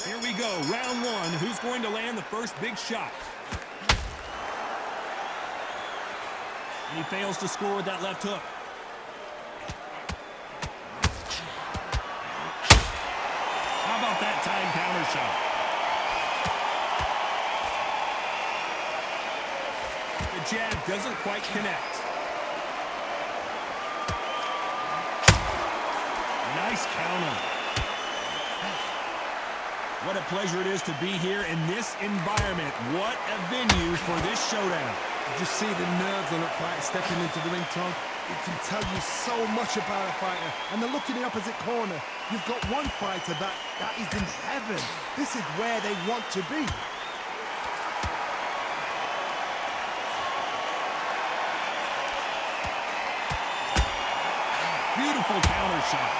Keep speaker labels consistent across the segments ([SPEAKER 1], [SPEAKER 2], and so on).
[SPEAKER 1] Here we go, round one. Who's going to land the first big shot? And he fails to score with that left hook. How about that time counter shot? The jab doesn't quite connect. Nice counter. What a pleasure it is to be here in this environment. What a venue for this showdown.
[SPEAKER 2] You just see the nerves on that fighter stepping into the ring, Tom. It can tell you so much about a fighter. And then look in the opposite corner. You've got one fighter that is in heaven. This is where they want to be.
[SPEAKER 1] Beautiful counter shot.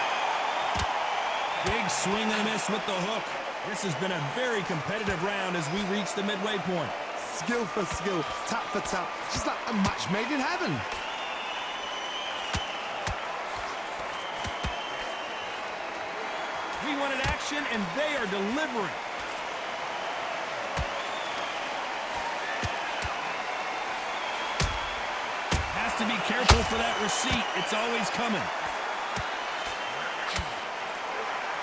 [SPEAKER 1] Big swing and a miss with the hook. This has been a very competitive round as we reach the midway point.
[SPEAKER 2] Skill for skill, tap for tap. Just like a match made in heaven.
[SPEAKER 1] We wanted action, and they are delivering. Has to be careful for that receipt. It's always coming.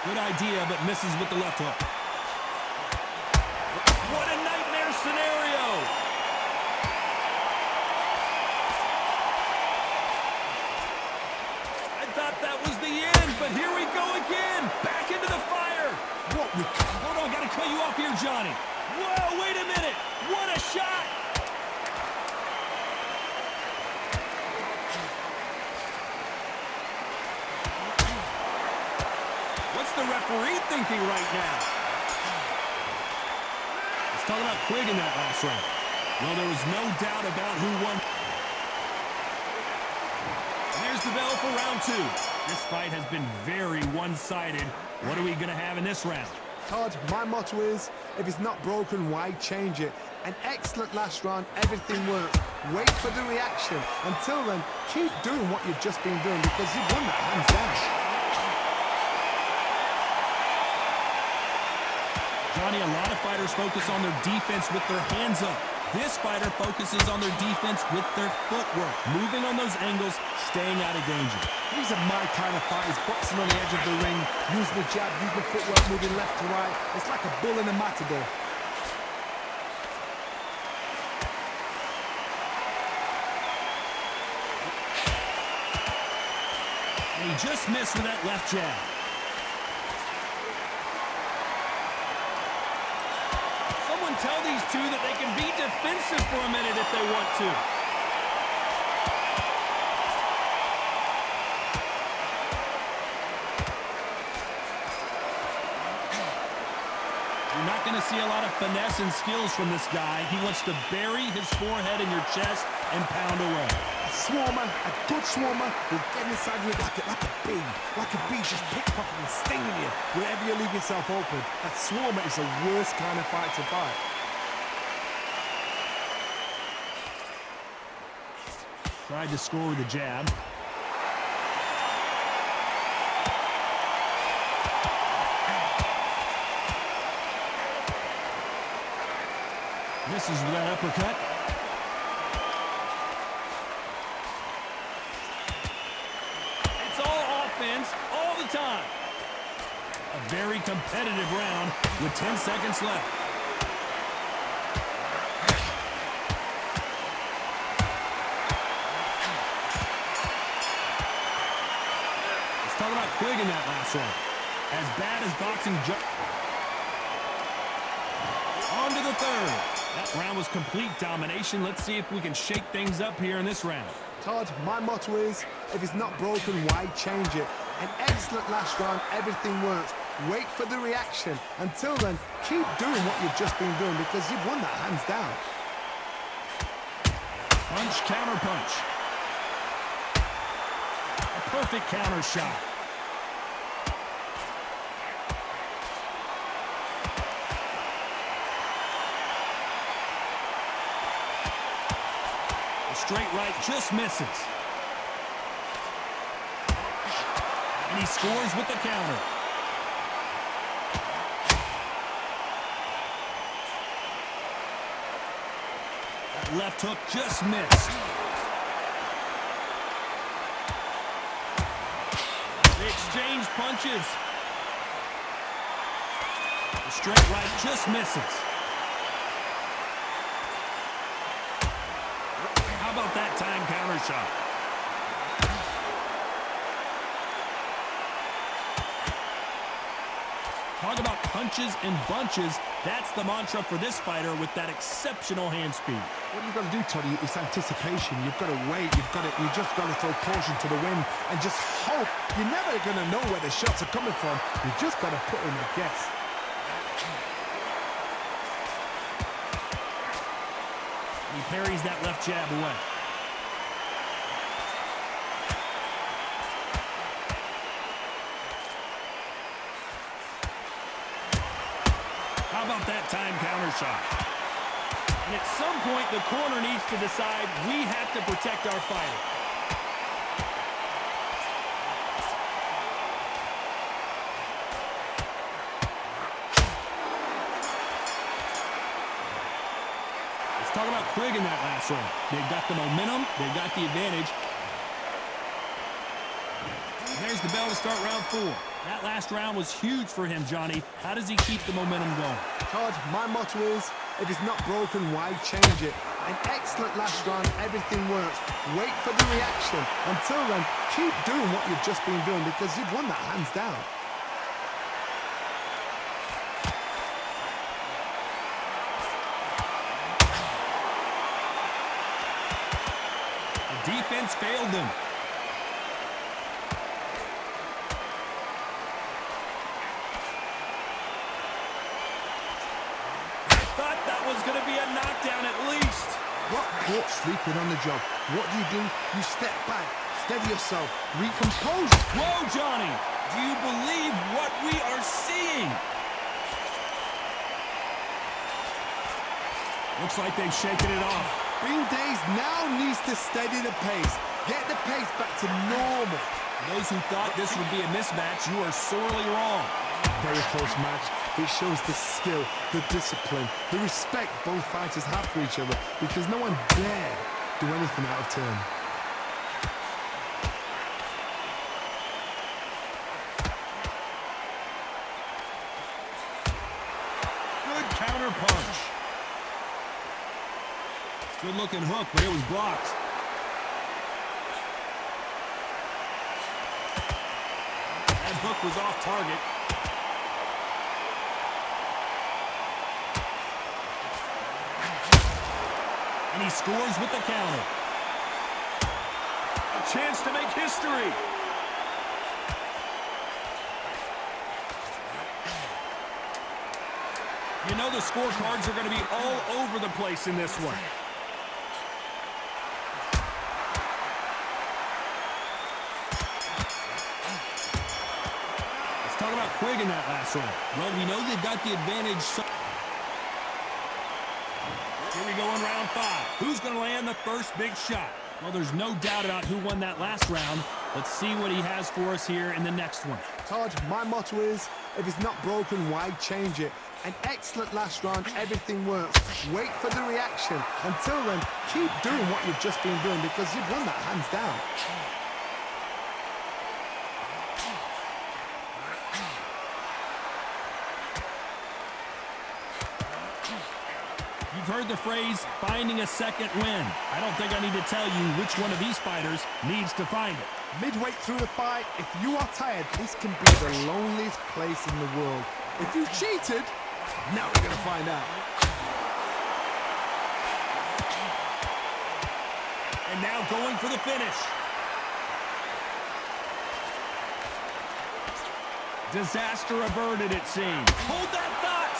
[SPEAKER 1] Good idea, but misses with the left hook. What a nightmare scenario! I thought that was the end, but here we go again. Back into the fire.
[SPEAKER 2] What we...
[SPEAKER 1] Hold on, gotta cut you off here, Johnny. Whoa, wait a minute. What a shot! What's the referee thinking right now? Let's talk about Quigg in that last round. Well, there was no doubt about who won. And there's the bell for round two. This fight has been very one-sided. What are we going to have in this round?
[SPEAKER 2] Todd, my motto is, if it's not broken, why change it? An excellent last round, everything works. Wait for the reaction. Until then, keep doing what you've just been doing because you've won that hands down.
[SPEAKER 1] Johnny, a lot of fighters focus on their defense with their hands up. This fighter focuses on their defense with their footwork, moving on those angles, staying out of danger.
[SPEAKER 2] These are my kind of fighters, boxing on the edge of the ring, using the jab, using the footwork, moving left to right. It's like a bull in a matador.
[SPEAKER 1] And he just missed with that left jab. Tell these two that they can be defensive for a minute if they want to. You're not going to see a lot of finesse and skills from this guy. He wants to bury his forehead in your chest and pound away.
[SPEAKER 2] A swarmer, a good swarmer, will get inside you like a bee. Like a bee just pickpocketing and stinging you wherever you leave yourself open. A swarmer is the worst kind of fight to fight.
[SPEAKER 1] Tried to score with a jab. Misses with that uppercut. It's all offense all the time. A very competitive round with 10 seconds left. Talk about Quigg in that last round. As bad as boxing. On to the third. That round was complete domination. Let's see if we can shake things up here in this round.
[SPEAKER 2] Todd, my motto is, if it's not broken, why change it? An excellent last round, everything works. Wait for the reaction. Until then, keep doing what you've just been doing because you've won that hands down.
[SPEAKER 1] Punch, counter punch. A perfect counter shot. Straight right just misses. And he scores with the counter. That left hook just missed. They exchange punches. The straight right just misses. How about that time counter shot? Talk about punches and bunches. That's the mantra for this fighter with that exceptional hand speed.
[SPEAKER 2] What you've got to do, Toddy, is anticipation. You've got to wait. You just got to throw caution to the wind and just hope. You're never going to know where the shots are coming from. You just got to put in a guess.
[SPEAKER 1] He parries that left jab away. How about that time counter shot? And at some point, the corner needs to decide we have to protect our fighter. Let's talk about Quigg in that last round. They've got the momentum. They've got the advantage. And there's the bell to start round 4. That last round was huge for him, Johnny. How does he keep the momentum going?
[SPEAKER 2] Todd, my motto is, if it's not broken, why change it? An excellent last round, everything works. Wait for the reaction. Until then, keep doing what you've just been doing because you've won that hands down.
[SPEAKER 1] The defense failed them. Going to be a knockdown at least.
[SPEAKER 2] What caught sleeping on the job? What do? You step back, steady yourself, recompose.
[SPEAKER 1] Whoa, Johnny! Do you believe what we are seeing? Looks like they've shaken it off.
[SPEAKER 2] Bean Days now needs to steady the pace. Get the pace back to normal.
[SPEAKER 1] Those who thought this would be a mismatch, you are sorely wrong.
[SPEAKER 2] Very close match. It shows the skill, the discipline, the respect both fighters have for each other because no one dare do anything out of turn.
[SPEAKER 1] Good counter punch. Good looking hook, but it was blocked. That hook was off target. And he scores with the counter. A chance to make history. You know the scorecards are going to be all over the place in this one. Let's talk about Quigg in that last round. Well, we know they've got the advantage. Here we go in round 5. Who's going to land the first big shot? Well, there's no doubt about who won that last round. Let's see what he has for us here in the next one.
[SPEAKER 2] Todd, my motto is, if it's not broken, why change it? An excellent last round, everything works. Wait for the reaction. Until then, keep doing what you've just been doing because you've won that hands down.
[SPEAKER 1] You've heard the phrase, finding a second win. I don't think I need to tell you which one of these fighters needs to find it.
[SPEAKER 2] Midway through the fight, if you are tired, this can be the loneliest place in the world. If you cheated, now we're going to find out.
[SPEAKER 1] And now going for the finish. Disaster averted, it seems. Hold that thought!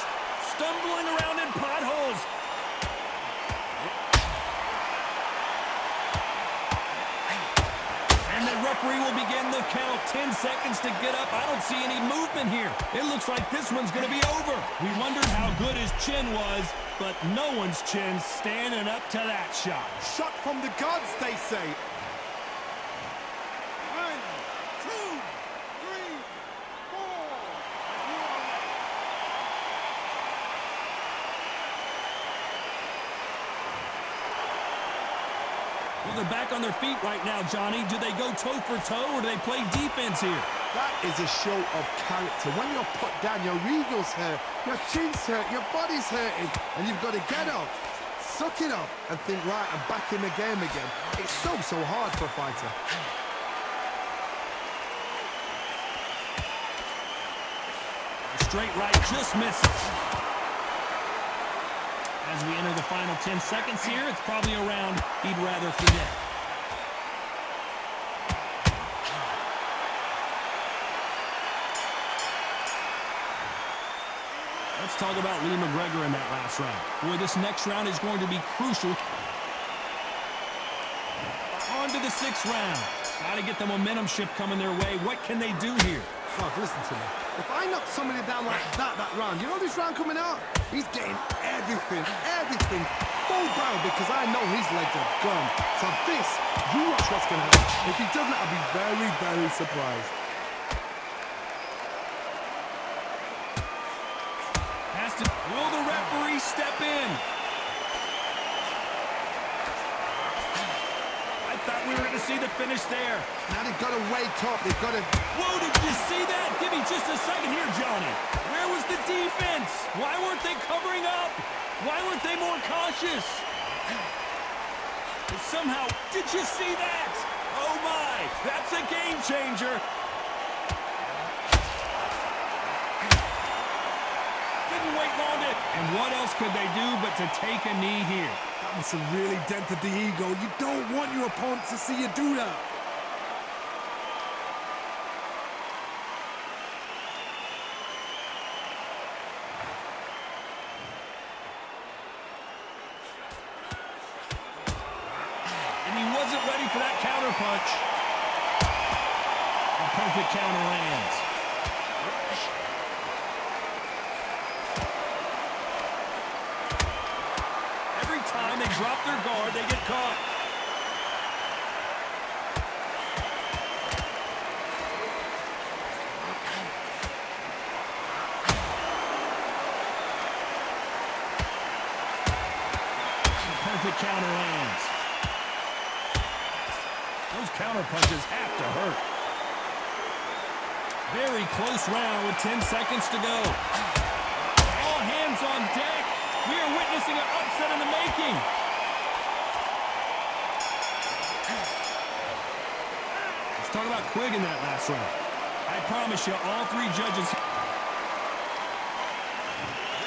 [SPEAKER 1] Stumbling around in potholes. And the referee will begin the count. 10 seconds to get up. I don't see any movement here. It looks like this one's going to be over. We wondered how good his chin was, but no one's chin's standing up to that shot.
[SPEAKER 2] Shot from the gods, they say. 1, 2, 3, 4.
[SPEAKER 1] Well, they're back on their feet right now, Johnny. Do they go toe for toe or do they play defense here?
[SPEAKER 2] That is a show of character. When you're put down, your ego's hurt, your chin's hurt, your body's hurting, and you've got to get up, suck it up, and think, right, I'm back in the game again. It's so hard for a fighter.
[SPEAKER 1] Straight right just misses. As we enter the final 10 seconds here, it's probably a round he'd rather forget. Let's talk about Lee McGregor in that last round. Boy, this next round is going to be crucial. On to the 6th round. Got to get the momentum shift coming their way. What can they do here?
[SPEAKER 2] Oh, listen to me. If I knock somebody down like that round, you know this round coming out? He's getting everything, full barrel, because I know his legs are gone. So this, you watch what's going to happen. If he doesn't, I'll be very, very surprised.
[SPEAKER 1] Will the referee step in? I thought we were going to see the finish there.
[SPEAKER 2] Now they've got to wake up. They've got to...
[SPEAKER 1] Whoa, did you see that? Give me just a second here, Johnny. Where was the defense? Why weren't they covering up? Why weren't they more cautious? Somehow, did you see that? Oh my, that's a game changer. Didn't wait long to... And what else could they do but to take a knee here?
[SPEAKER 2] That must have really dented the ego. You don't want your opponent to see you do that.
[SPEAKER 1] And he wasn't ready for that counter punch. A perfect counter lands. Every time they drop their guard, they get caught. Perfect counter lands. Those counter punches have to hurt. Very close round with 10 seconds to go. All hands on deck. We are witnessing an upset in the making. Let's talk about Quigg in that last round. I promise you, all 3 judges...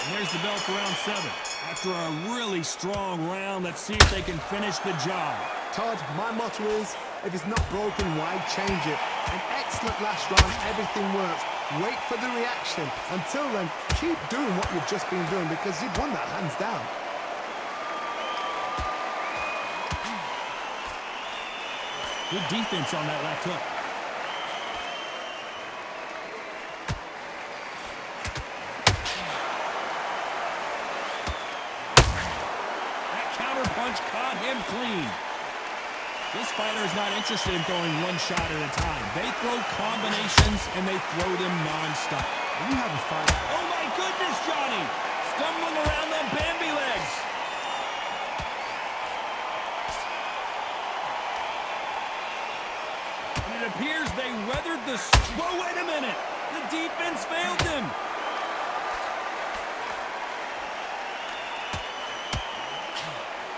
[SPEAKER 1] And there's the bell for round 7. After a really strong round, let's see if they can finish the job.
[SPEAKER 2] Todd, my motto is, if it's not broken, why change it? An excellent last round, everything works. Wait for the reaction. Until then, keep doing what you've just been doing, because you've won that hands down.
[SPEAKER 1] Good defense on that left hook. That counter punch caught him clean. This fighter is not interested in throwing one shot at a time. They throw combinations, and they throw them non-stop.
[SPEAKER 2] You have a fight.
[SPEAKER 1] Oh, my goodness, Johnny! Stumbling around them Bambi legs. And it appears they weathered the... Whoa, wait a minute! The defense failed them.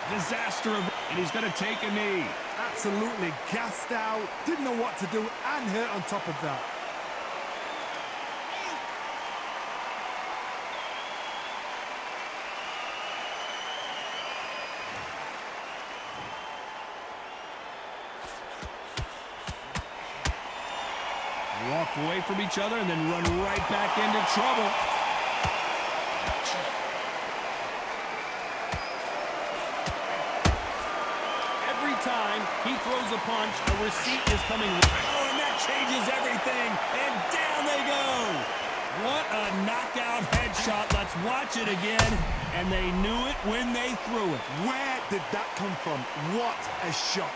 [SPEAKER 1] Disaster of... And he's going to take a knee.
[SPEAKER 2] Absolutely gassed out, didn't know what to do, and hurt on top of that.
[SPEAKER 1] Walk away from each other and then run right back into trouble. Every time he throws a punch, a receipt is coming. Oh, and that changes everything. And down they go. What a knockout headshot. Let's watch it again. And they knew it when they threw it.
[SPEAKER 2] Where did that come from? What a shot.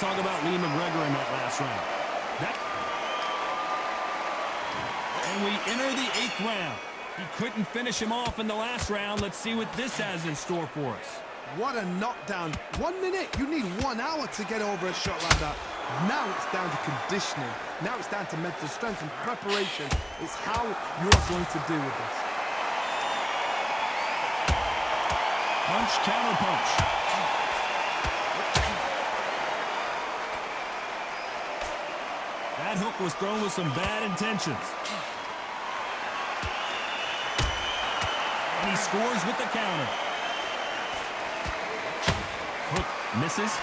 [SPEAKER 1] talk about Lee McGregor in that last round. And we enter the 8th round. He couldn't finish him off in the last round. Let's see what this has in store for us.
[SPEAKER 2] What a knockdown. 1 minute, you need 1 hour to get over a shot like that. Now it's down to conditioning. Now it's down to mental strength and preparation. It's how you're going to deal with this.
[SPEAKER 1] Punch, counter punch. That hook was thrown with some bad intentions. And he scores with the counter. Hook misses.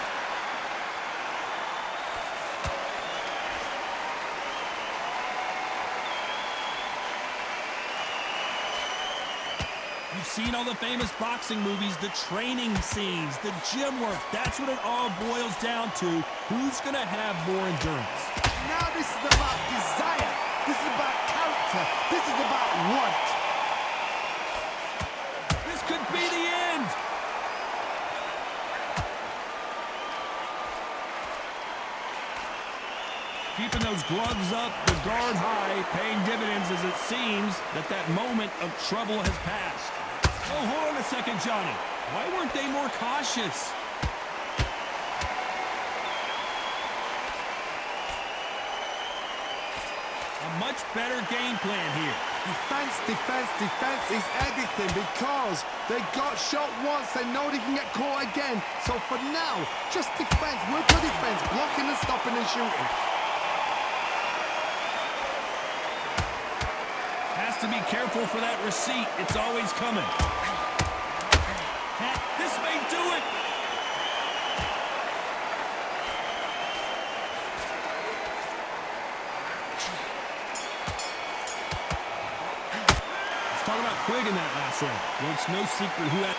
[SPEAKER 1] You've seen all the famous boxing movies, the training scenes, the gym work. That's what it all boils down to. Who's going to have more endurance?
[SPEAKER 2] Now this is about desire. This is about character. This is about want.
[SPEAKER 1] This could be the end. Keeping those gloves up, the guard high, paying dividends as it seems that moment of trouble has passed. Oh, hold on a second, Johnny. Why weren't they more cautious? A much better game plan here.
[SPEAKER 2] Defense, defense, defense is everything because they got shot once. They know they can get caught again. So for now, just defense. Work for defense. Blocking and stopping and shooting.
[SPEAKER 1] Has to be careful for that receipt. It's always coming. This may do it. Let's talk about Quigg in that last round. Well, it's no secret who had.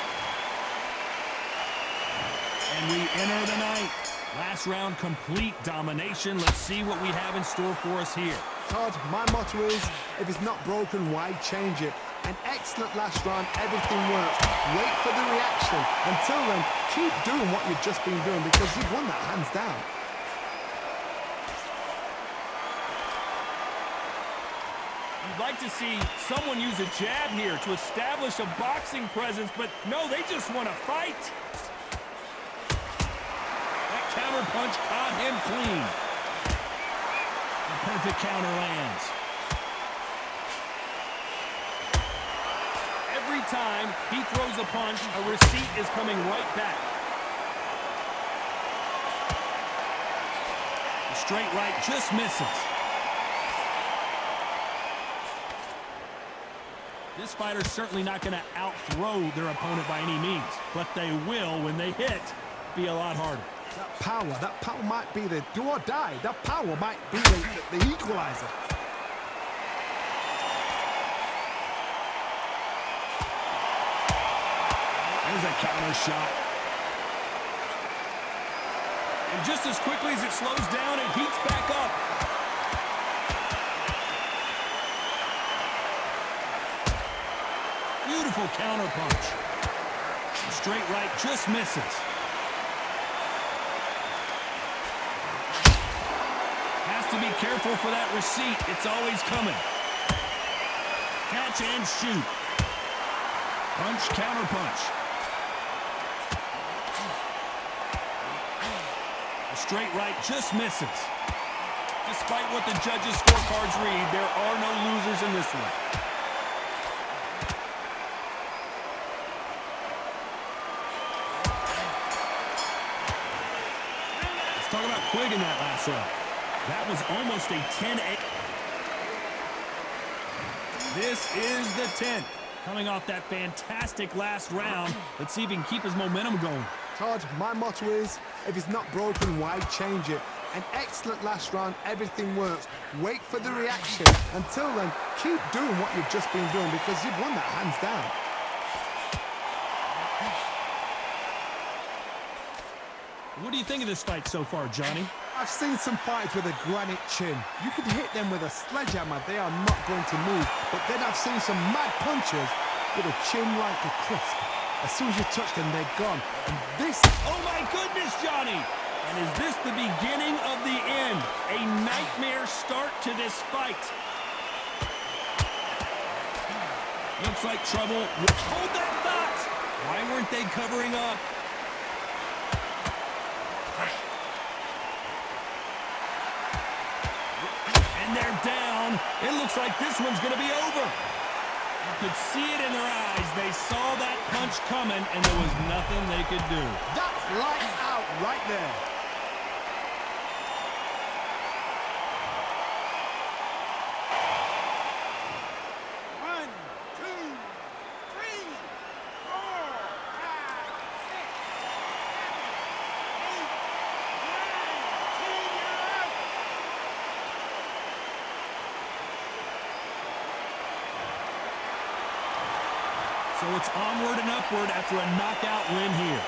[SPEAKER 1] And we enter the 9th. Last round, complete domination. Let's see what we have in store for us here.
[SPEAKER 2] Todd, my motto is, if it's not broken, why change it? An excellent last round, everything works. Wait for the reaction. Until then, keep doing what you've just been doing because you've won that hands down.
[SPEAKER 1] You'd like to see someone use a jab here to establish a boxing presence, but no, they just want to fight. That counter punch caught him clean. The perfect counter lands. Every time he throws a punch, a receipt is coming right back. The straight right just misses. This fighter's certainly not going to out-throw their opponent by any means, but they will, when they hit, be a lot harder.
[SPEAKER 2] That power might be the do or die. That power might be the equalizer.
[SPEAKER 1] There's a counter shot. And just as quickly as it slows down, it heats back up. Beautiful counter punch. The straight right just misses. Has to be careful for that receipt. It's always coming. Catch and shoot. Punch, counter punch. The straight right just misses. Despite what the judges' scorecards read, there are no losers in this one. Let's talk about Quigg in that last round. That was almost a 10-8. This is the 10th. Coming off that fantastic last round, let's see if he can keep his momentum going.
[SPEAKER 2] Todd, my motto is, if it's not broken, why change it? An excellent last round, everything works. Wait for the reaction. Until then, keep doing what you've just been doing because you've won that hands down.
[SPEAKER 1] What do you think of this fight so far, Johnny?
[SPEAKER 2] I've seen some fights with a granite chin. You can hit them with a sledgehammer, they are not going to move. But then I've seen some mad punchers with a chin like a crisp. As soon as you touch them, they're gone. And this...
[SPEAKER 1] Oh my goodness, Johnny! And is this the beginning of the end? A nightmare start to this fight. Looks like trouble. Hold that thought. Why weren't they covering up? And they're down. It looks like this one's going to be over. You could see it in their eyes. They saw that punch coming, and there was nothing they could do.
[SPEAKER 2] That's lights out right there.
[SPEAKER 1] So it's onward and upward after a knockout win here.